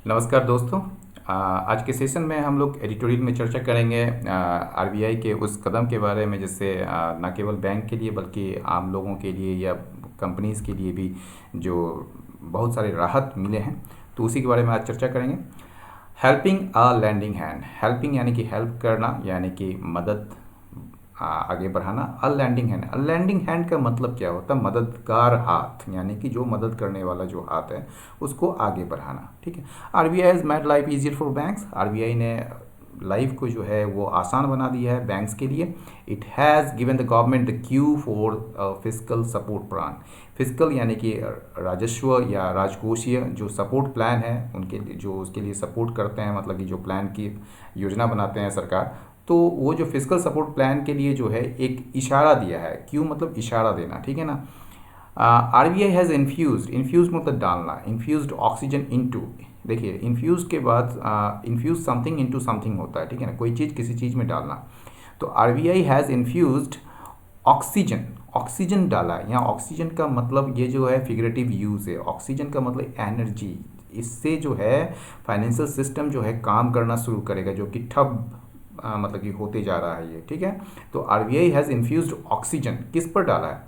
नमस्कार दोस्तों। आज के सेशन में हम लोग एडिटोरियल में चर्चा करेंगे आरबीआई के उस कदम के बारे में जिससे न केवल बैंक के लिए बल्कि आम लोगों के लिए या कंपनीज़ के लिए भी जो बहुत सारे राहत मिले हैं, तो उसी के बारे में आज चर्चा करेंगे। Helping a landing hand. Helping यानी कि हेल्प करना, यानी कि मदद आगे बढ़ाना। A landing hand, a landing hand का मतलब क्या होता है? मददगार हाथ, यानी कि जो मदद करने वाला जो हाथ है उसको आगे बढ़ाना। ठीक है। RBI has made life easier for banks. RBI ने लाइफ को जो है वो आसान बना दिया है बैंक्स के लिए। It has given the government the Q for physical support plan. Physical यानी कि राजस्व या राजकोषीय जो सपोर्ट प्लान है उनके जो उसके लिए सपोर्ट करते हैं, मतलब कि जो प्लान की योजना बनाते हैं सरकार, तो वो जो फिजिकल सपोर्ट प्लान के लिए जो है एक इशारा दिया है। क्यों मतलब इशारा देना, ठीक है ना। आरबीआई हैज़ इन्फ्यूज, इन्फ्यूज मतलब डालना, इन्फ्यूज ऑक्सीजन इनटू। देखिए इन्फ्यूज के बाद इन्फ्यूज समथिंग इनटू समथिंग होता है, ठीक है ना, कोई चीज़ किसी चीज़ में डालना। तो RBI has infused oxygen, oxygen डाला है। यहाँ ऑक्सीजन का मतलब ये जो है फिगरेटिव यूज़ है। ऑक्सीजन का मतलब एनर्जी। इससे जो है फाइनेंशियल सिस्टम जो है काम करना शुरू करेगा, जो कि ठप मतलब कि होते जा रहा है ये, ठीक है। तो आरबीआई हैज़ इन्फ्यूज्ड ऑक्सीजन किस पर डाला है?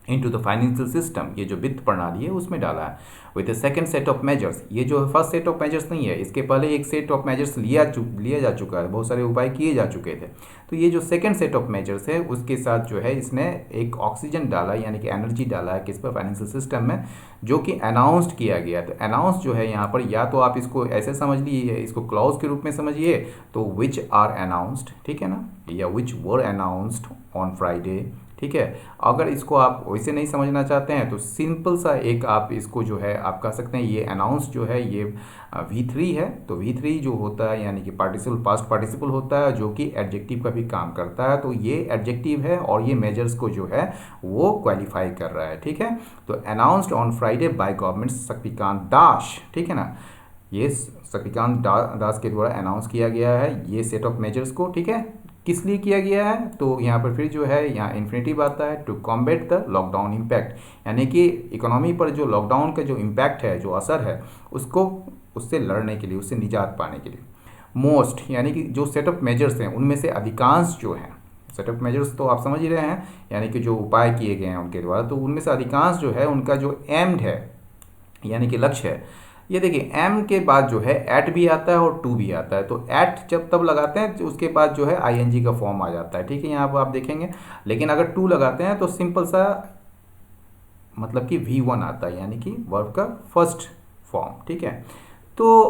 इनटू द फाइनेंशियल सिस्टम, ये जो वित्त प्रणाली है उसमें डाला है। With the second set of measures, ये जो फर्स्ट सेट ऑफ मेजर्स नहीं है, इसके पहले एक सेट ऑफ मेजर्स लिया जा चुका है, बहुत सारे उपाय किए जा चुके थे। तो ये जो सेकंड सेट ऑफ मेजर्स है उसके साथ जो है इसने एक ऑक्सीजन डाला, यानी कि एनर्जी डाला है किस पर? फाइनेंशियल सिस्टम में, जो कि अनाउंस्ड किया गया। तो अनाउंस जो है यहाँ पर, या तो आप इसको ऐसे समझ लीजिए, इसको क्लॉज के रूप में समझिए, तो विच आर अनाउंस्ड, ठीक है ना, या विच वर अनाउंस्ड ऑन फ्राइडे, ठीक है। अगर इसको आप वैसे नहीं समझना चाहते हैं तो सिंपल सा एक आप इसको जो है आप कह सकते हैं, ये अनाउंस जो है ये V3 है। तो V3 जो होता है यानी कि पार्टिसिपल, पास्ट पार्टिसिपल होता है, जो कि एडजेक्टिव का भी काम करता है। तो ये एडजेक्टिव है और ये मेजर्स को जो है वो क्वालिफाई कर रहा है, ठीक है। तो announced on Friday by governor Shaktikanta Das, ठीक है ना, ये शक्तिकांत दास के द्वारा अनाउंस किया गया है ये सेट ऑफ मेजर्स को, ठीक है। किस लिए किया गया है? तो यहाँ पर फिर जो है यहाँ इन्फिनेटिव आता है, to combat the lockdown impact, यानी कि इकोनॉमी पर जो लॉकडाउन का जो इम्पैक्ट है, जो असर है, उसको उससे लड़ने के लिए, उससे निजात पाने के लिए। मोस्ट यानी कि जो सेट ऑफ मेजर्स हैं उनमें से अधिकांश जो हैं, सेट ऑफ मेजर्स तो आप समझ ही रहे हैं, यानी कि जो उपाय किए गए हैं उनके द्वारा, तो उनमें से अधिकांश जो है उनका जो एम्ड है यानी कि लक्ष्य है। ये देखिए एम के बाद जो है एट भी आता है और टू भी आता है। तो एट जब तब लगाते हैं तो उसके बाद जो है आईएनजी का फॉर्म आ जाता है, ठीक है, यहाँ पर आप देखेंगे। लेकिन अगर टू लगाते हैं तो सिंपल सा मतलब कि V1 आता है, यानी कि वर्ब का फर्स्ट फॉर्म, ठीक है। तो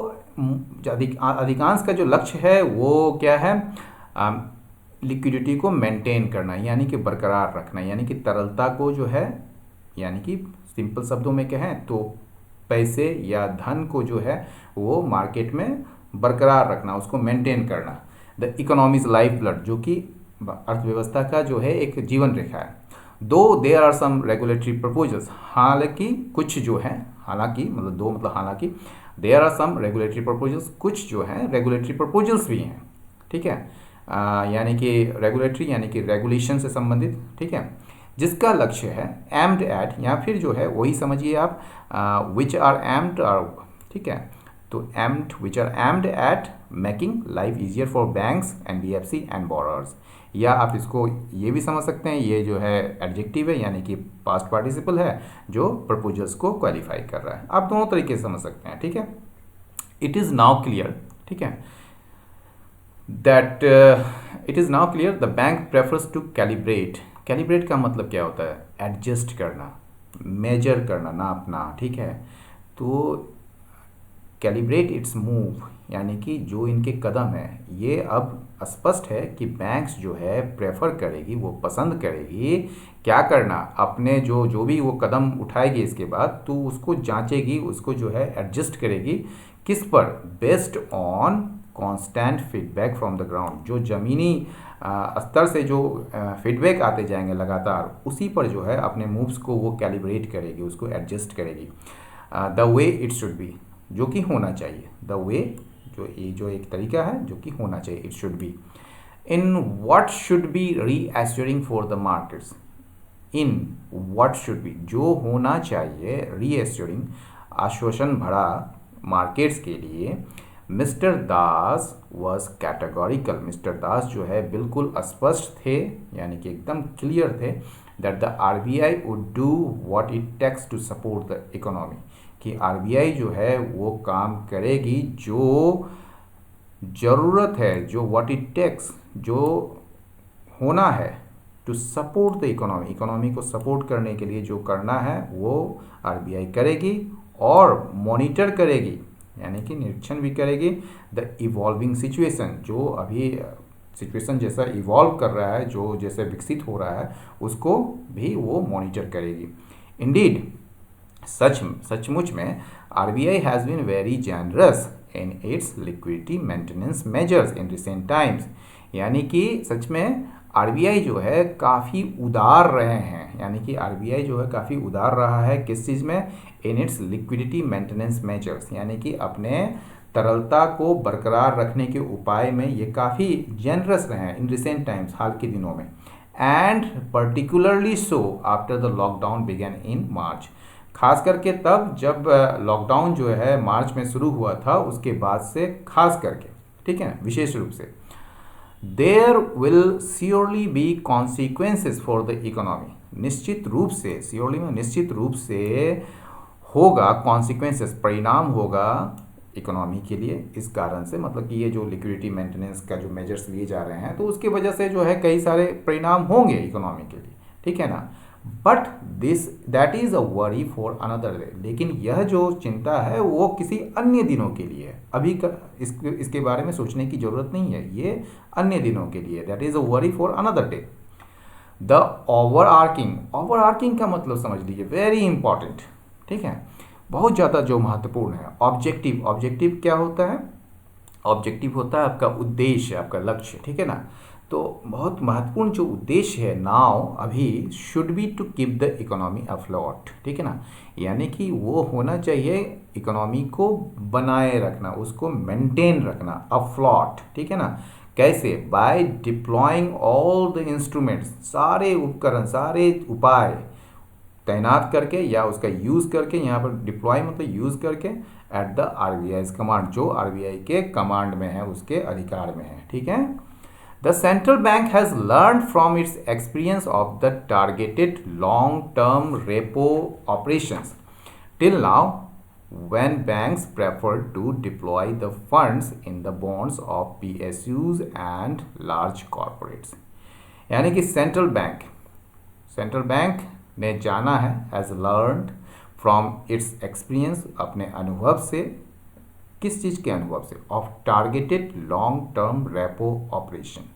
अधिकांश का जो लक्ष्य है वो क्या है? लिक्विडिटी को मेंटेन करना, यानी कि बरकरार रखना, यानी कि तरलता को जो है, यानी कि सिंपल शब्दों में कहें तो पैसे या धन को जो है वो मार्केट में बरकरार रखना, उसको मेंटेन करना। द इकोनॉमीज लाइफ ब्लड, जो कि अर्थव्यवस्था का जो है एक जीवन रेखा है। Though there are some regulatory proposals, हालांकि कुछ जो है, हालांकि मतलब दो मतलब हालांकि, there are some regulatory proposals, कुछ जो है रेगुलेटरी प्रपोजल्स भी हैं, ठीक है। यानी कि रेगुलेटरी यानी कि रेगुलेशन से संबंधित, ठीक है, जिसका लक्ष्य है एम्ड एट, या फिर जो है वही समझिए आप विच आर एम्ड आर, ठीक है। तो aimed which are aimed at making life easier for banks NBFC and borrowers, या आप इसको ये भी समझ सकते हैं, ये जो है एडजेक्टिव है यानी कि पास्ट पार्टिसिपल है जो प्रपोजल्स को क्वालिफाई कर रहा है। आप दोनों तरीके से समझ सकते हैं, ठीक है। इट इज़ नाउ क्लियर, ठीक है, that it is now clear the bank prefers to calibrate. Calibrate का मतलब क्या होता है? एडजस्ट करना, मेजर करना, नापना, ठीक है। तो कैलिब्रेट इट्स मूव, यानी कि जो इनके कदम है ये अब स्पष्ट है कि बैंक्स जो है प्रेफर करेगी, वो पसंद करेगी क्या करना, अपने जो जो भी वो कदम उठाएगी इसके बाद तो उसको जांचेगी, उसको जो है एडजस्ट करेगी। किस पर? Based on constant feedback from the ground, जो ज़मीनी स्तर से जो फीडबैक आते जाएंगे लगातार, उसी पर जो है अपने मूव्स को वो कैलिब्रेट करेगी, उसको एडजस्ट करेगी। The way it should be, जो कि होना चाहिए, द वे जो एक तरीका है जो कि होना चाहिए, it should be. In what should be reassuring for the markets, in what should be, जो होना चाहिए, रीएश्योरिंग आश्वासन भरा, मार्केट्स के लिए, mister Das was categorical. Mister Das जो है बिल्कुल स्पष्ट थे, यानी कि एकदम क्लियर थे, that the RBI would do what it takes to support the economy, कि आरबीआई जो है वो काम करेगी जो ज़रूरत है, जो व्हाट इट टेक्स, जो होना है, to support the economy, economy को सपोर्ट करने के लिए जो करना है वो आरबीआई करेगी, और मॉनिटर करेगी, यानी कि निरीक्षण भी करेगी, द इवॉल्विंग सिचुएशन, जो अभी सिचुएशन जैसा इवॉल्व कर रहा है, जो जैसे विकसित हो रहा है, उसको भी वो मॉनिटर करेगी। इंडीड, सचमुच में RBI has been very generous in its liquidity maintenance measures in recent times, यानी कि सच में आरबीआई जो है काफ़ी उदार रहे हैं, यानी कि आरबीआई जो है काफ़ी उदार रहा है किस चीज़ में, इन इट्स लिक्विडिटी मेंटेनेंस मेजर्स, यानी कि अपने तरलता को बरकरार रखने के उपाय में ये काफ़ी जेनरस रहे हैं इन रिसेंट टाइम्स, हाल के दिनों में, and particularly so after the lockdown began in March, खास करके तब जब लॉकडाउन जो है मार्च में शुरू हुआ था, उसके बाद से खास करके, ठीक है, विशेष रूप से, there will surely be consequences for the economy, निश्चित रूप से, श्योरली में निश्चित रूप से होगा, कॉन्सिक्वेंसेस परिणाम होगा इकोनॉमी के लिए, इस कारण से, मतलब कि ये जो लिक्विडिटी मेंटेनेंस का जो मेजर्स लिए जा रहे हैं, तो उसकी वजह से जो है कई सारे परिणाम होंगे इकोनॉमी के लिए, ठीक है ना, but that is a worry for another day, लेकिन यह जो चिंता है वो किसी अन्य दिनों के लिए है, अभी इसके बारे में सोचने की जरूरत नहीं है, ये अन्य दिनों के लिए, that is a worry for another day. The overarching का मतलब समझ लीजिए, वेरी इंपॉर्टेंट, ठीक है, बहुत ज़्यादा जो महत्वपूर्ण है, ऑब्जेक्टिव क्या होता है, ऑब्जेक्टिव होता है आपका उद्देश्य, आपका लक्ष्य, ठीक है ना, तो बहुत महत्वपूर्ण जो उद्देश्य है नाउ अभी, should be to keep the economy afloat, ठीक है ना, यानी कि वो होना चाहिए इकोनॉमी को बनाए रखना, उसको मेंटेन रखना, अफ्लोट, ठीक है ना, कैसे, by deploying all the instruments, सारे उपकरण, सारे उपाय तैनात करके या उसका यूज़ करके, यहाँ पर डिप्लॉय मतलब यूज़ करके, एट द आरबीआई कमांड, जो आरबीआई के कमांड में है, उसके अधिकार में है, ठीक है। The central bank has learn from its experience of the targeted long term repo operations till now, when banks prefer to deploy the funds in the bonds of PSUs and large corporates, यानी कि central bank ने जाना है, has learned from its experience, अपने अनुभव से, किस चीज़ के अनुभव से, of targeted long term repo operation,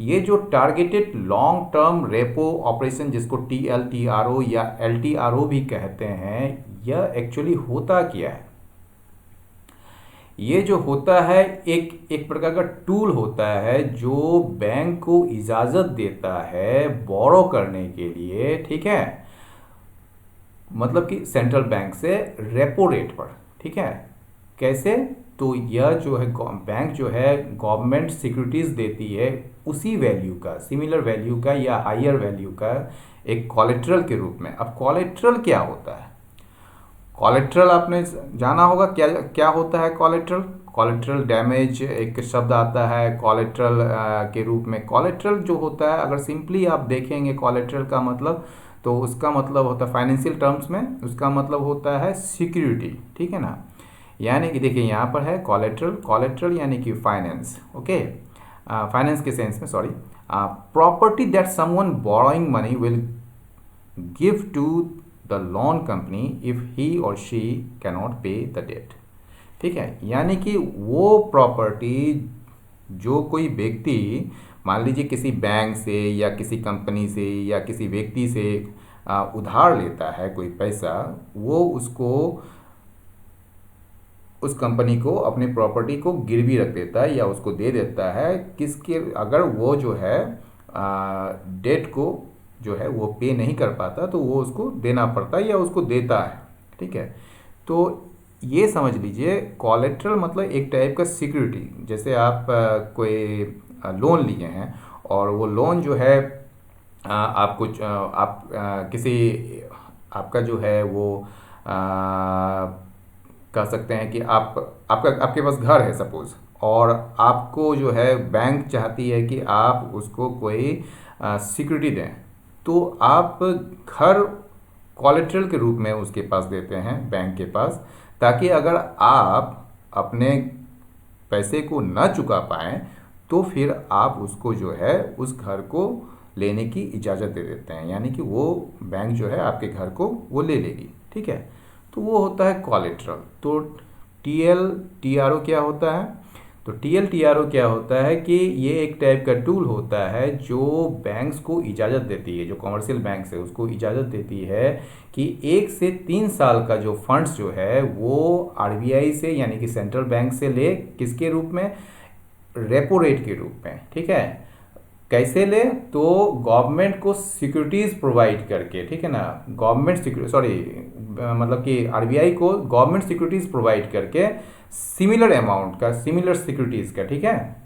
ये जो targeted long term repo operation, जिसको TLTRO या LTRO भी कहते हैं, यह एक्चुअली होता क्या है, ये जो होता है एक प्रकार का टूल होता है जो बैंक को इजाज़त देता है बोरो करने के लिए, ठीक है, मतलब कि सेंट्रल बैंक से रेपो रेट पर, ठीक है, कैसे, तो यह जो है बैंक जो है गवर्नमेंट सिक्योरिटीज़ देती है उसी वैल्यू का, सिमिलर वैल्यू का या हायर वैल्यू का, एक कोलेट्रल के रूप में। अब कोलेट्रल क्या होता है, कोलेट्रल आपने जाना होगा, क्या होता है कोलेट्रल डैमेज एक शब्द आता है कोलेट्रल के रूप में। कोलेट्रल जो होता है, अगर सिंपली आप देखेंगे कोलेट्रल का मतलब, तो उसका मतलब होता है फाइनेंशियल टर्म्स में, उसका मतलब होता है सिक्योरिटी, ठीक है ना, यानी कि देखिए यहाँ पर है कोलेट्रल यानी कि फाइनेंस, ओके, फाइनेंस के सेंस में, sorry, property that someone borrowing money will give to the loan company if he or she cannot pay the debt, ठीक है, यानी कि वो प्रॉपर्टी जो कोई व्यक्ति, मान लीजिए किसी बैंक से या किसी कंपनी से या किसी व्यक्ति से उधार लेता है कोई पैसा, वो उसको, उस कंपनी को अपनी प्रॉपर्टी को गिरवी रख देता है या उसको दे देता है, किसके, अगर वो जो है डेट को जो है वो पे नहीं कर पाता तो वो उसको देना पड़ता है या उसको देता है, ठीक है। तो ये समझ लीजिए कोलेट्रल मतलब एक टाइप का सिक्योरिटी, जैसे आप कोई लोन लिए हैं और वो लोन जो है आपको किसी, आपका जो है वो कह सकते हैं कि आपके पास घर है सपोज़, और आपको जो है बैंक चाहती है कि आप उसको कोई सिक्योरिटी दें, तो आप घर कोलेटरल के रूप में उसके पास देते हैं बैंक के पास, ताकि अगर आप अपने पैसे को न चुका पाएँ तो फिर आप उसको जो है उस घर को लेने की इजाज़त दे देते हैं, यानी कि वो बैंक जो है आपके घर को वो ले लेगी। ठीक है, तो वो होता है कोलेटरल। तो टीएल टीआरओ क्या होता है? तो टीएल टीआरओ क्या होता है कि ये एक टाइप का टूल होता है जो बैंक्स को इजाज़त देती है, जो कमर्शियल बैंक्स है उसको इजाज़त देती है कि 1 से 3 साल का जो फंड्स जो है वो आरबीआई से यानी कि सेंट्रल बैंक से ले, किसके रूप में? रेपो रेट के रूप में। ठीक है, कैसे ले? तो गवर्नमेंट को सिक्योरिटीज प्रोवाइड करके, ठीक है ना, गवर्नमेंट सिक्योरिटी सॉरी मतलब कि आरबीआई को गवर्नमेंट सिक्योरिटीज प्रोवाइड करके सिमिलर अमाउंट का, सिमिलर सिक्योरिटीज का। ठीक है,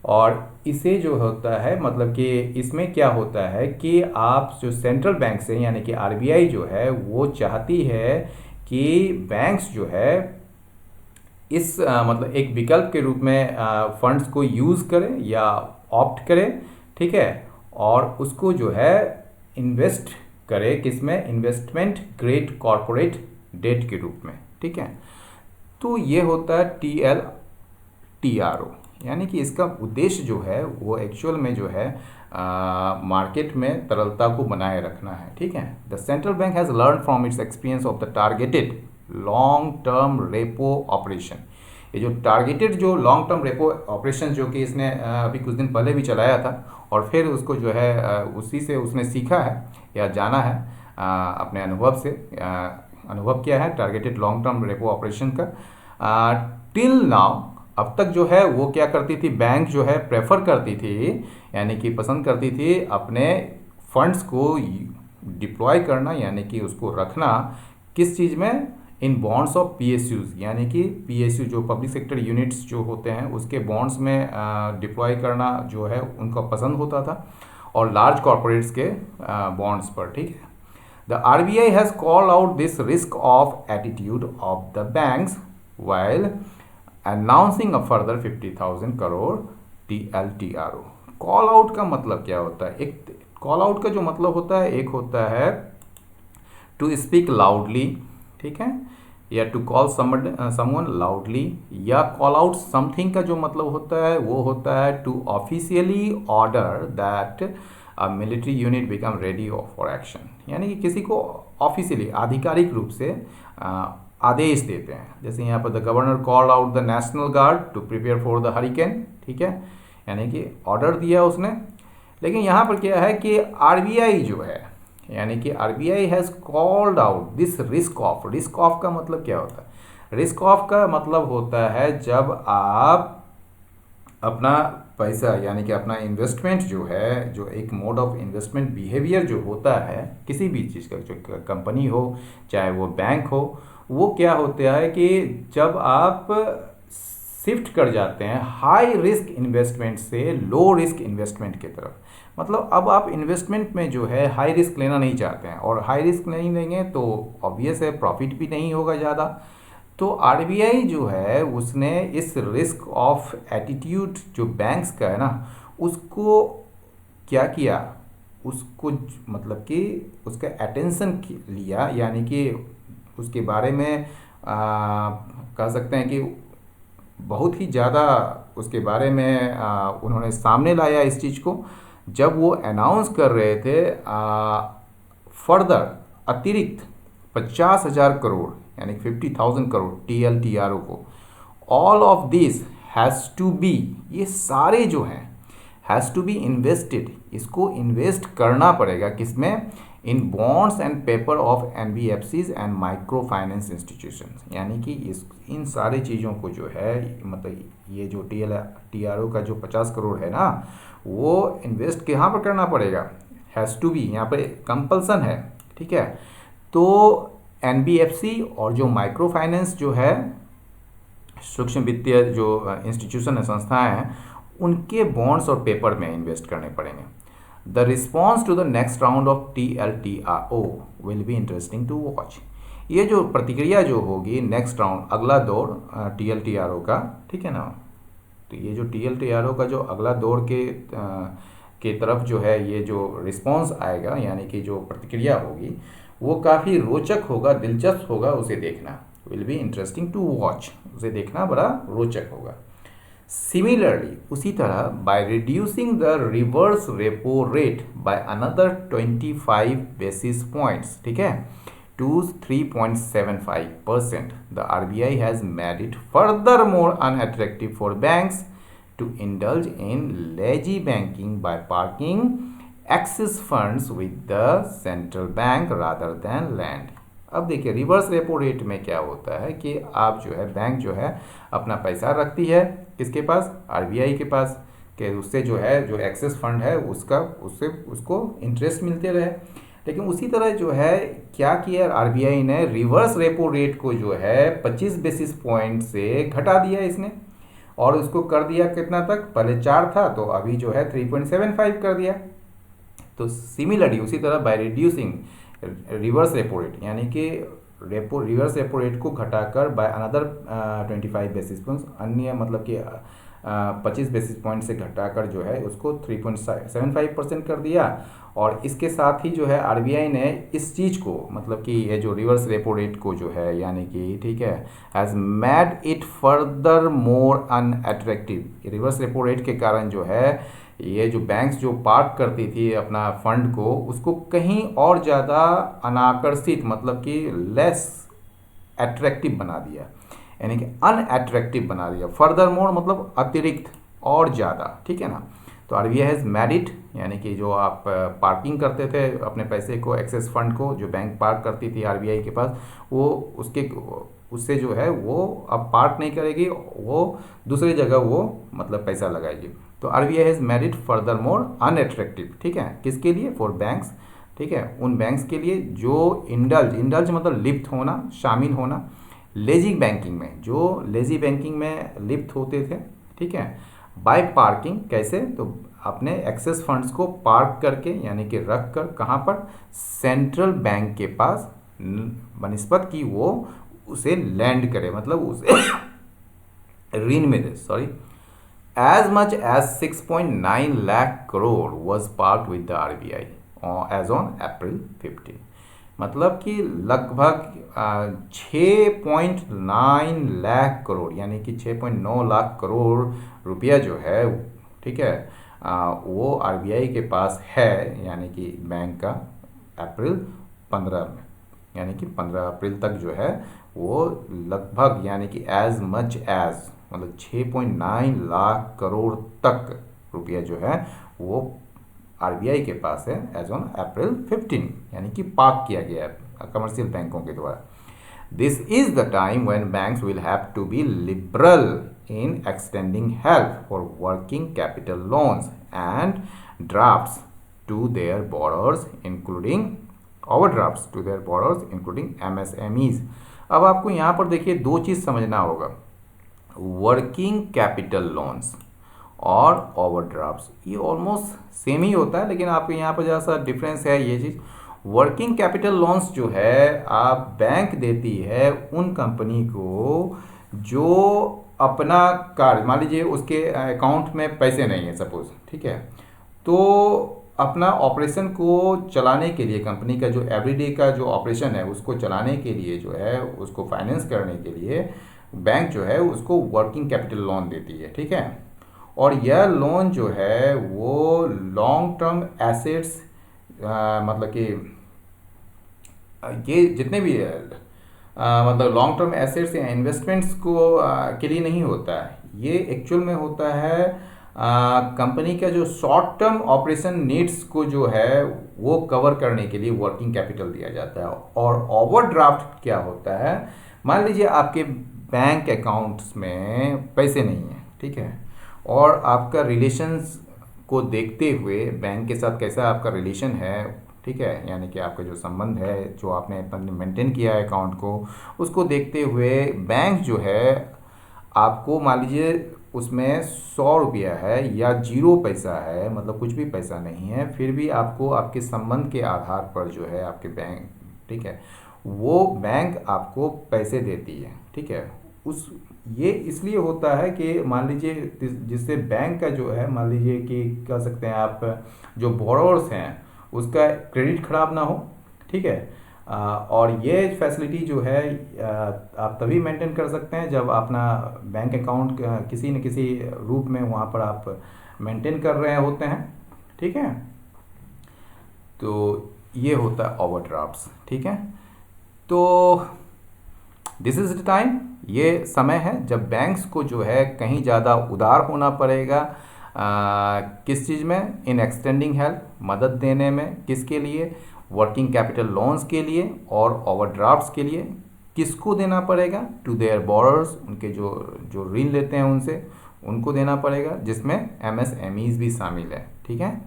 और इसे जो होता है मतलब कि इसमें क्या होता है कि आप जो सेंट्रल बैंक से यानी कि आरबीआई जो है वो चाहती है कि बैंक्स जो है इस मतलब एक विकल्प के रूप में फंड्स को यूज़ करें या ऑप्ट करें। ठीक है, और उसको जो है इन्वेस्ट करे किसमें? इन्वेस्टमेंट ग्रेड कॉरपोरेट डेट के रूप में। ठीक है, तो ये होता है टीएल टीआरओ, यानी कि इसका उद्देश्य जो है वो एक्चुअल में जो है मार्केट में तरलता को बनाए रखना है। ठीक है, the central bank has learn from its experience of the targeted long term repo operation. ये जो टारगेटेड जो लॉन्ग टर्म रेपो ऑपरेशन जो कि इसने अभी कुछ दिन पहले भी चलाया था, और फिर उसको जो है उसी से उसने सीखा है या जाना है अपने अनुभव से। अनुभव क्या है targeted long term repo operation का? टिल नाउ, अब तक जो है वो क्या करती थी, बैंक जो है प्रेफर करती थी, यानी कि पसंद करती थी अपने फंड्स को डिप्लॉय करना, यानी कि उसको रखना किस चीज़ में? इन बॉन्ड्स ऑफ पीएसयूज, यानी कि पीएसयू जो पब्लिक सेक्टर यूनिट्स जो होते हैं उसके बॉन्ड्स में डिप्लॉय करना जो है उनको पसंद होता था, और लार्ज कॉरपोरेट्स के बॉन्ड्स पर। ठीक है, the RBI has called out this risk of attitude of the banks while announcing a further 50,000 crore TLTRO. Call out का मतलब क्या होता है? एक कॉल आउट का जो मतलब होता है, एक होता है टू स्पीक लाउडली, ठीक है, या टू कॉल समवन लाउडली, या कॉल आउट समथिंग का जो मतलब होता है वो होता है to officially order that a military unit become ready for action, यानी कि किसी को ऑफिशियली आधिकारिक रूप से आदेश देते हैं। जैसे यहाँ पर the governor called out the national guard to prepare for the hurricane. ठीक है, यानी कि ऑर्डर दिया उसने। लेकिन यहाँ पर क्या है कि आरबीआई जो है, यानी कि RBI has called out this risk of. Risk of का मतलब क्या होता है? रिस्क ऑफ का मतलब होता है जब आप अपना पैसा यानी कि अपना इन्वेस्टमेंट जो है, जो एक मोड ऑफ इन्वेस्टमेंट बिहेवियर जो होता है किसी भी चीज़ का, जो कंपनी हो चाहे वो बैंक हो, वो क्या होता है कि जब आप शिफ्ट कर जाते हैं हाई रिस्क इन्वेस्टमेंट से लो रिस्क इन्वेस्टमेंट की तरफ, मतलब अब आप इन्वेस्टमेंट में जो है हाई रिस्क लेना नहीं चाहते हैं, और हाई रिस्क नहीं लेंगे तो ऑब्वियस है प्रॉफिट भी नहीं होगा ज़्यादा। तो आरबीआई जो है उसने इस रिस्क ऑफ एटीट्यूड जो बैंक्स का है ना, उसको क्या किया, उसको मतलब कि उसका अटेंशन लिया, यानी कि उसके बारे में कह सकते हैं कि बहुत ही ज़्यादा उसके बारे में उन्होंने सामने लाया इस चीज़ को, जब वो अनाउंस कर रहे थे फर्दर अतिरिक्त 50,000 करोड़ यानी 50,000 करोड़ टीएलटीआरओ को। All of this has to be, ये सारे जो हैं हैज़ टू बी इन्वेस्टेड, इसको इन्वेस्ट करना पड़ेगा किसमें? In bonds and paper of NBFCs and micro finance institution, यानी कि इन सारी चीज़ों को जो है मतलब ये जो टीआरओ का जो 50 करोड़ है ना, वो इन्वेस्ट कहाँ पर करना पड़ेगा? हैज़ टू बी, यहाँ पे कंपल्सन है। ठीक है, तो एनबीएफसी और जो माइक्रो फाइनेंस जो है सूक्ष्म वित्तीय जो इंस्टीट्यूशन है, संस्थाएं हैं, उनके बॉन्ड्स और पेपर में इन्वेस्ट करने पड़ेंगे। The response to the next round of TLTRO will be interesting to watch. ये जो प्रतिक्रिया जो होगी नेक्स्ट राउंड, अगला दौर TLTRO का, ठीक है ना। तो ये जो TLTRO का जो अगला दौर के तरफ जो है ये जो रिस्पॉन्स आएगा, यानी कि जो प्रतिक्रिया होगी वो काफ़ी रोचक होगा, दिलचस्प होगा उसे देखना। Will be interesting to watch, उसे देखना बड़ा रोचक होगा। सिमिलरली उसी तरह by reducing the reverse repo rate by another 25 basis points, ठीक है, to 3.75%, the RBI has made it furthermore unattractive for banks to indulge in lazy banking by parking excess funds with the central bank rather than land। अब देखिए reverse repo rate में क्या होता है कि आप जो है बैंक जो है अपना पैसा रखती है किसके पास, RBI के पास, कि उससे जो है जो एक्सेस फंड है उससे उसको इंटरेस्ट मिलते रहे। लेकिन उसी तरह जो है क्या किया RBI ने, रिवर्स रेपो रेट को जो है 25 बेसिस पॉइंट से घटा दिया इसने, और उसको कर दिया कितना तक, पहले 4 था तो अभी जो है 3.75 कर दिया। तो सिमिलरली उसी तरह by reducing reverse repo rate, यानी कि रिवर्स रेपो रेट को घटाकर बाय अनदर 25 बेसिस पॉइंट्स, अन्य मतलब कि 25 बेसिस पॉइंट से घटाकर जो है उसको 3.75% कर दिया। और इसके साथ ही जो है RBI ने इस चीज़ को, मतलब कि ये जो रिवर्स रेपो रेट को जो है यानी कि, ठीक है, has made it further more unattractive. Reverse repo rate के कारण जो है ये जो बैंक्स जो पार्क करती थी अपना फंड को, उसको कहीं और ज़्यादा अनाकर्षित, मतलब कि लेस अट्रैक्टिव बना दिया, यानी कि अनअट्रैक्टिव बना दिया। फर्दर मोर मतलब अतिरिक्त और ज़्यादा, ठीक है ना। तो RBI हैज़ मेड इट, यानी कि जो आप पार्किंग करते थे अपने पैसे को, एक्सेस फंड को जो बैंक पार्क करती थी RBI के पास, वो उससे जो है वो अब पार्क नहीं करेगी, वो दूसरी जगह वो मतलब पैसा लगाएगी। तो RBI has made it further more unattractive, ठीक है, किसके लिए, फॉर बैंक्स, ठीक है, उन बैंक्स के लिए जो इंडल्ज मतलब लिप्त होना, शामिल होना लेजी बैंकिंग में, जो लेजी बैंकिंग में लिप्त होते थे, ठीक है, बाय पार्किंग, कैसे, तो अपने एक्सेस फंड्स को पार्क करके, यानी कि रख कर कहाँ पर, सेंट्रल बैंक के पास, बनिस्बत कि वो उसे लैंड करे, मतलब उसे ऋण में दे, sorry. As much as 6.9 lakh crore was park with the RBI as on April 15, मतलब कि लगभग 6.9 लाख करोड़, यानी कि 6.9 लाख करोड़ रुपया जो है, ठीक है, वो RBI के पास है, यानी कि बैंक का अप्रैल 15 में, यानी कि 15 अप्रैल तक जो है वो लगभग, यानी कि एज मच एज मतलब 6.9 लाख करोड़ तक रुपया जो है वो RBI के पास है एज ऑन अप्रैल 15, यानी कि पार्क किया गया है कमर्शियल बैंकों के द्वारा। This is the time when banks will have to be liberal in extending help for working capital loans and drafts to their borrowers including overdrafts to their borrowers including MSMEs। अब आपको यहाँ पर देखिए दो चीज़ समझना होगा, वर्किंग कैपिटल लोन्स और ओवरड्राफ्ट्स, ये ऑलमोस्ट सेम ही होता है, लेकिन आपको यहाँ पर ज़रा सा डिफरेंस है। ये चीज़ वर्किंग कैपिटल लोन्स जो है आप बैंक देती है उन कंपनी को जो अपना कार्य, मान लीजिए उसके अकाउंट में पैसे नहीं है सपोज, ठीक है, तो अपना ऑपरेशन को चलाने के लिए, कंपनी का जो एवरीडे का जो ऑपरेशन है उसको चलाने के लिए जो है, उसको फाइनेंस करने के लिए बैंक जो है उसको वर्किंग कैपिटल लोन देती है, ठीक है। और यह लोन जो है वो लॉन्ग टर्म एसेट्स, मतलब कि ये जितने भी मतलब लॉन्ग टर्म एसेट्स या इन्वेस्टमेंट्स को के लिए नहीं होता है, ये एक्चुअल में होता है कंपनी का जो शॉर्ट टर्म ऑपरेशन नीड्स को जो है वो कवर करने के लिए वर्किंग कैपिटल दिया जाता है। और ओवरड्राफ्ट क्या होता है, मान लीजिए आपके बैंक अकाउंट्स में पैसे नहीं हैं, ठीक है, और आपका रिलेशंस को देखते हुए बैंक के साथ कैसा आपका रिलेशन है, ठीक है, यानी कि आपका जो संबंध है जो आपने मेंटेन किया है अकाउंट को, उसको देखते हुए बैंक जो है आपको, मान लीजिए उसमें 100 रुपया है या 0 पैसा है, मतलब कुछ भी पैसा नहीं है, फिर भी आपको आपके संबंध के आधार पर जो है आपके बैंक, ठीक है, वो बैंक आपको पैसे देती है, ठीक है। उस ये इसलिए होता है कि मान लीजिए जिससे बैंक का जो है, मान लीजिए कि कह सकते हैं आप, जो बोरोवर्स हैं उसका क्रेडिट खराब ना हो, ठीक है। और ये फैसिलिटी जो है आप तभी मेंटेन कर सकते हैं जब अपना बैंक अकाउंट किसी न किसी रूप में वहाँ पर आप मेंटेन कर रहे होते हैं, ठीक है। तो ये होता है ओवरड्राफ्ट्स, ठीक है। तो दिस इज द टाइम, ये समय है जब बैंक्स को जो है कहीं ज़्यादा उदार होना पड़ेगा। किस चीज़ में? इन एक्सटेंडिंग हेल्प, मदद देने में। किसके लिए? वर्किंग कैपिटल लोन्स के लिए और ओवरड्राफ्ट्स के लिए। किसको देना पड़ेगा? टू देयर बोरर्स, उनके जो जो ऋण लेते हैं उनसे, उनको देना पड़ेगा, जिसमें एमएसएमईज भी शामिल है, ठीक है।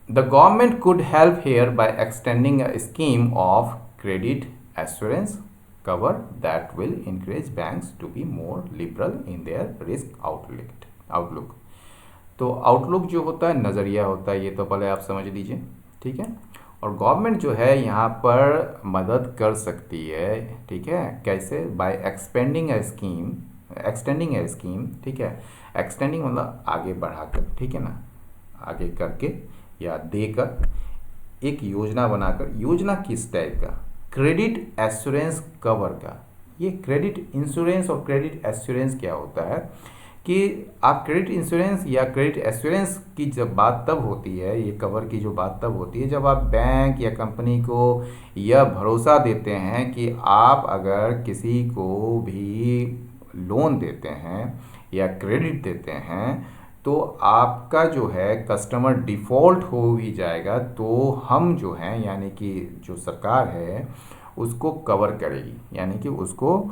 The government could help here by extending a scheme of credit assurance cover that will encourage banks to be more liberal in their risk outlook. तो आउटलुक जो होता है नज़रिया होता है, ये तो पहले आप समझ लीजिए, ठीक है। और गवर्नमेंट जो है यहाँ पर मदद कर सकती है, ठीक है। कैसे? बाय एक्सटेंडिंग ए स्कीम, ठीक है। एक्सटेंडिंग मतलब आगे बढ़ाकर, ठीक है ना, आगे करके या देकर, एक योजना बनाकर। योजना किस टाइप का? क्रेडिट एश्योरेंस कवर का। ये क्रेडिट इंश्योरेंस और क्रेडिट एश्योरेंस क्या होता है कि आप क्रेडिट इंश्योरेंस या क्रेडिट एश्योरेंस की जब बात तब होती है, ये कवर की जो बात तब होती है जब आप बैंक या कंपनी को यह भरोसा देते हैं कि आप अगर किसी को भी लोन देते हैं या क्रेडिट देते हैं तो आपका जो है कस्टमर डिफ़ॉल्ट हो भी जाएगा तो हम जो हैं, यानी कि जो सरकार है, उसको कवर करेगी, यानी कि उसको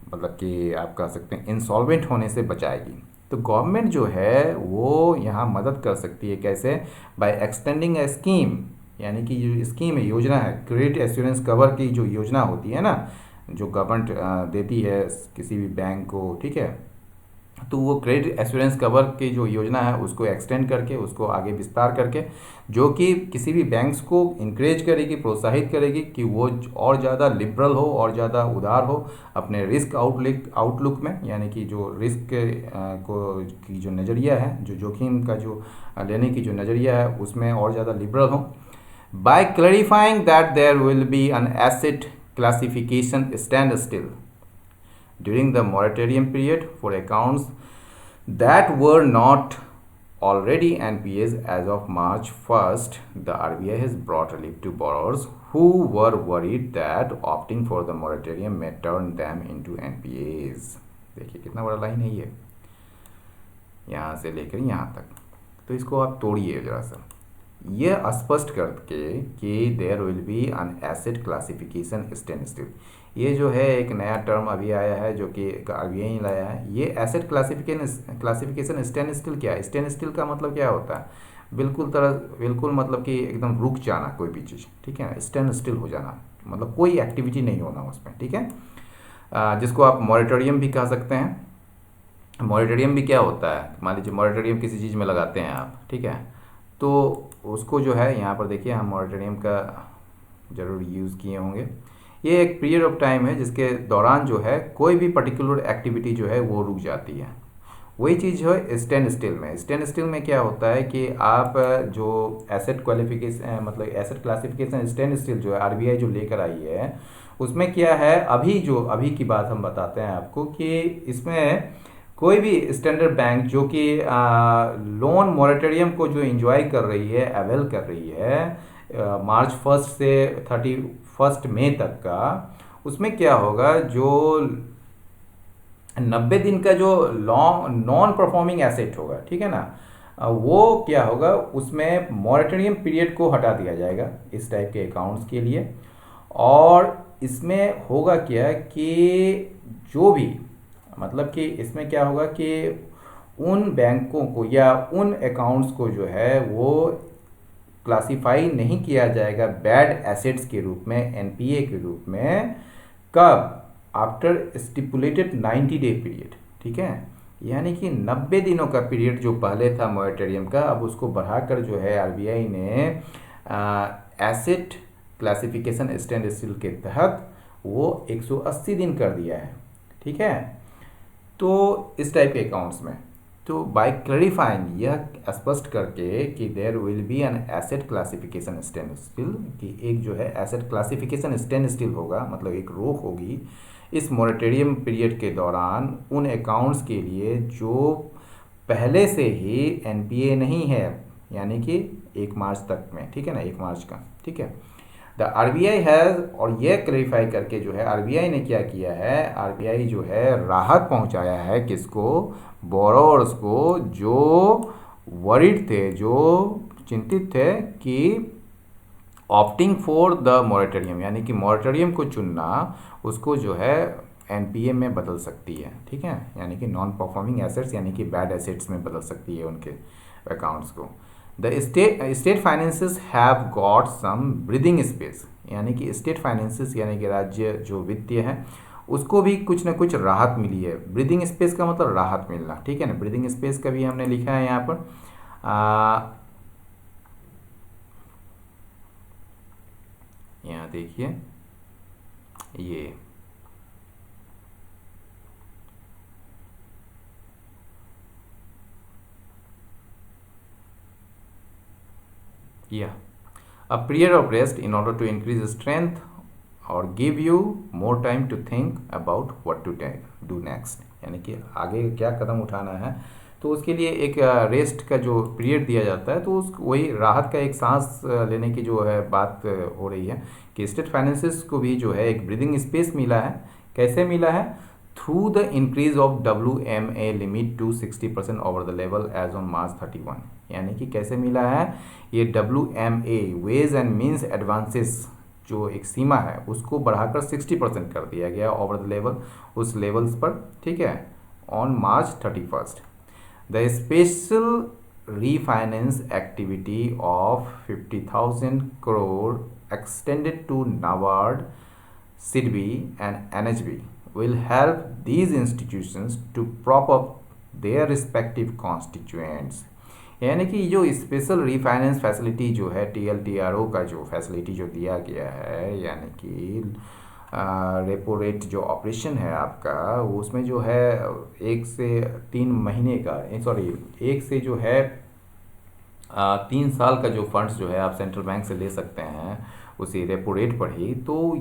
मतलब कि आप कह सकते हैं इंसॉल्वेंट होने से बचाएगी। तो गवर्नमेंट जो है वो यहाँ मदद कर सकती है। कैसे? बाय एक्सटेंडिंग ए स्कीम, यानी कि जो स्कीम है, योजना है, क्रेडिट एश्योरेंस कवर की जो योजना होती है ना, जो गवर्नमेंट देती है किसी भी बैंक को, ठीक है। तो वो क्रेडिट एश्योरेंस कवर की जो योजना है उसको एक्सटेंड करके, उसको आगे विस्तार करके, जो कि किसी भी बैंक्स को इंकरेज करेगी, प्रोत्साहित करेगी कि वो और ज़्यादा लिबरल हो और ज़्यादा उदार हो अपने रिस्क आउटलुक में, यानी कि जो रिस्क को की जो नज़रिया है, जो जोखिम का जो लेने की जो नज़रिया है, उसमें और ज़्यादा लिबरल हो। By clarifying that there will be an asset classification standstill during the moratorium period for accounts that were not already NPAs as of March 1st, the RBI has brought relief to borrowers who were worried that opting for the moratorium may turn them into NPAs. देखिए कितना बड़ा line है ये, यहाँ से लेकर यहाँ तक। तो इसको आप तोड़िए ज़रा सा, ये स्पष्ट करके कि there will be an asset classification standstill. ये जो है एक नया टर्म अभी आया है जो कि आरबीआई ने लाया है। ये एसेट क्लासिफिकेशन स्टैंड स्टिल क्या है? स्टैंड स्टिल का मतलब क्या होता है? बिल्कुल मतलब कि एकदम रुक जाना कोई भी चीज़, ठीक है। स्टैंड स्टिल हो जाना मतलब कोई एक्टिविटी नहीं होना उसमें, ठीक है। जिसको आप मॉरेटोरियम भी कह सकते हैं। मॉरेटोरियम भी क्या होता है? मान लीजिए मॉरेटोरियम किसी चीज़ में लगाते हैं आप, ठीक है, तो उसको जो है यहाँ पर देखिए हम मॉरेटोरियम का ज़रूर यूज़ किए होंगे। ये एक पीरियड ऑफ टाइम है जिसके दौरान जो है कोई भी पर्टिकुलर एक्टिविटी जो है वो रुक जाती है। वही चीज़ है स्टैंड स्टिल में। स्टैंड स्टिल में क्या होता है कि आप जो एसेट क्लासिफिकेशन स्टैंड स्टिल जो है आरबीआई जो लेकर आई है, उसमें क्या है, अभी की बात हम बताते हैं आपको कि इसमें कोई भी स्टैंडर्ड बैंक जो कि लोन मॉरेटोरियम को जो एंजॉय कर रही है, अवेल कर रही है मार्च 1 से 31 मई तक का, उसमें क्या होगा, जो 90 दिन का जो नॉन परफॉर्मिंग एसेट होगा, ठीक है ना, वो क्या होगा, उसमें मॉरेटोरियम पीरियड को हटा दिया जाएगा इस टाइप के अकाउंट्स के लिए। और इसमें होगा क्या कि जो भी मतलब कि इसमें क्या होगा कि उन बैंकों को या उन अकाउंट्स को जो है वो क्लासिफाई नहीं किया जाएगा बैड एसेट्स के रूप में, एनपीए के रूप में। कब? आफ्टर स्टिपुलेटेड 90 डे पीरियड, ठीक है। यानी कि 90 दिनों का पीरियड जो पहले था मॉरेटोरियम का, अब उसको बढ़ाकर जो है आरबीआई ने एसेट क्लासिफिकेशन स्टैंड स्टिल के तहत वो 180 दिन कर दिया है, ठीक है। तो इस टाइप के अकाउंट्स में तो बाय क्लैरिफाइंग, यह स्पष्ट करके कि there will be an asset classification standstill, कि एक जो है एसेट क्लासिफिकेशन स्टैंड स्टिल होगा, मतलब एक रोक होगी इस मॉरेटोरियम पीरियड के दौरान उन अकाउंट्स के लिए जो पहले से ही एनपीए नहीं है, यानी कि 1 मार्च तक में, ठीक है ना, 1 मार्च का, ठीक है। द आरबीआई हैज़, और यह क्लैरिफाई करके जो है आरबीआई ने क्या किया है, आरबीआई जो है राहत पहुंचाया है किसको, बोरोवर्स को, जो वरीड थे, जो चिंतित थे कि ऑप्टिंग फॉर द मॉरेटोरियम, यानी कि मॉरेटोरियम को चुनना उसको जो है एनपीए में बदल सकती है, ठीक है, यानी कि नॉन परफॉर्मिंग एसेट्स यानी कि बैड एसेट्स में बदल सकती है उनके अकाउंट्स को। The state finances have got some breathing space, यानी कि स्टेट फाइनेंसेस यानी कि राज्य जो वित्तीय है उसको भी कुछ ना कुछ राहत मिली है। ब्रीदिंग स्पेस का मतलब राहत मिलना, ठीक है ना। ब्रीदिंग स्पेस का भी हमने लिखा है यहाँ पर, यहाँ देखिए ये a period of rest in order to increase strength or give you more time to think about what to do next, यानी कि आगे क्या कदम उठाना है, तो उसके लिए एक रेस्ट का जो पीरियड दिया जाता है, तो उस वही राहत का एक सांस लेने की जो है बात हो रही है कि स्टेट फाइनेंसेस को भी जो है एक ब्रीदिंग स्पेस मिला है। कैसे मिला है, through the increase of WMA limit to 60% over the level as on March 31, यानी कि कैसे मिला है, ये WMA ways and means advances जो एक सीमा है उसको बढ़ाकर 60% कर दिया गया ओवर द लेवल, उस लेवल्स पर, ठीक है, on March 31st। The special refinance activity of 50,000 crore extended to NABARD, SIDBI and NHB will help these institutions to prop up their respective constituents, यानी कि जो स्पेशल रीफाइनेंस फैसिलिटी जो है TLTRO का जो फैसिलिटी जो दिया गया है, यानी कि रेपो रेट जो ऑपरेशन है आपका, उसमें जो है 1 से 3 महीने का, सॉरी 1 से जो है 3 साल का जो फंड्स जो है आप सेंट्रल बैंक से ले सकते हैं उसी रेपो रेट पर ही। तो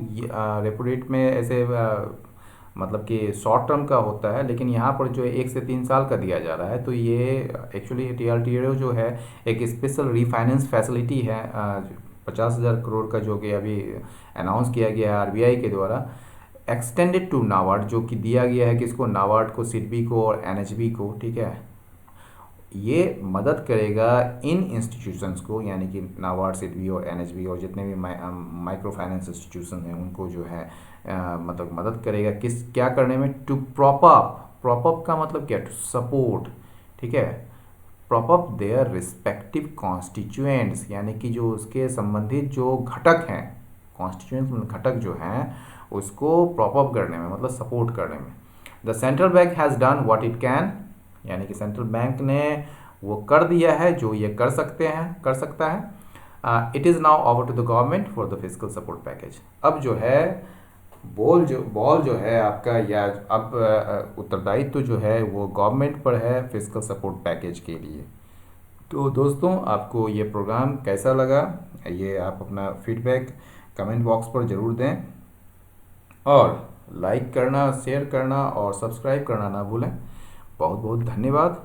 रेपो रेट में ऐसे मतलब कि शॉर्ट टर्म का होता है, लेकिन यहाँ पर जो 1 से 3 साल का दिया जा रहा है, तो ये एक्चुअली TLTRO जो है एक स्पेशल रीफाइनेंस फैसिलिटी है 50,000 करोड़ का, जो कि अभी अनाउंस किया गया है आरबीआई के द्वारा, एक्सटेंडेड टू नाबार्ड, जो कि दिया गया है किसको, नाबार्ड को, SIDBI को और NHB को, ठीक है। ये मदद करेगा इन इंस्टीट्यूशंस को, यानी कि नाबार्ड, SIDBI और NHB और जितने भी माइक्रो फाइनेंस इंस्टीट्यूशन हैं उनको जो है मतलब मदद करेगा किस क्या करने में, टू प्रॉप अप का मतलब क्या, टू सपोर्ट, ठीक है, prop up their respective constituents, यानी कि जो उसके संबंधित जो घटक हैं, कॉन्स्टिट्यूएंट्स मतलब घटक जो हैं उसको प्रॉप अप करने में, मतलब सपोर्ट करने में। The central bank has done what it can, यानी कि सेंट्रल बैंक ने वो कर दिया है जो ये कर सकता है। It is now over to the government for the fiscal support package. अब जो है बॉल जो है आपका, या अब उत्तरदायित्व जो है वो गवर्नमेंट पर है फिस्कल सपोर्ट पैकेज के लिए। तो दोस्तों, आपको ये प्रोग्राम कैसा लगा, ये आप अपना फीडबैक कमेंट बॉक्स पर ज़रूर दें, और लाइक करना, शेयर करना और सब्सक्राइब करना ना भूलें। बहुत बहुत धन्यवाद।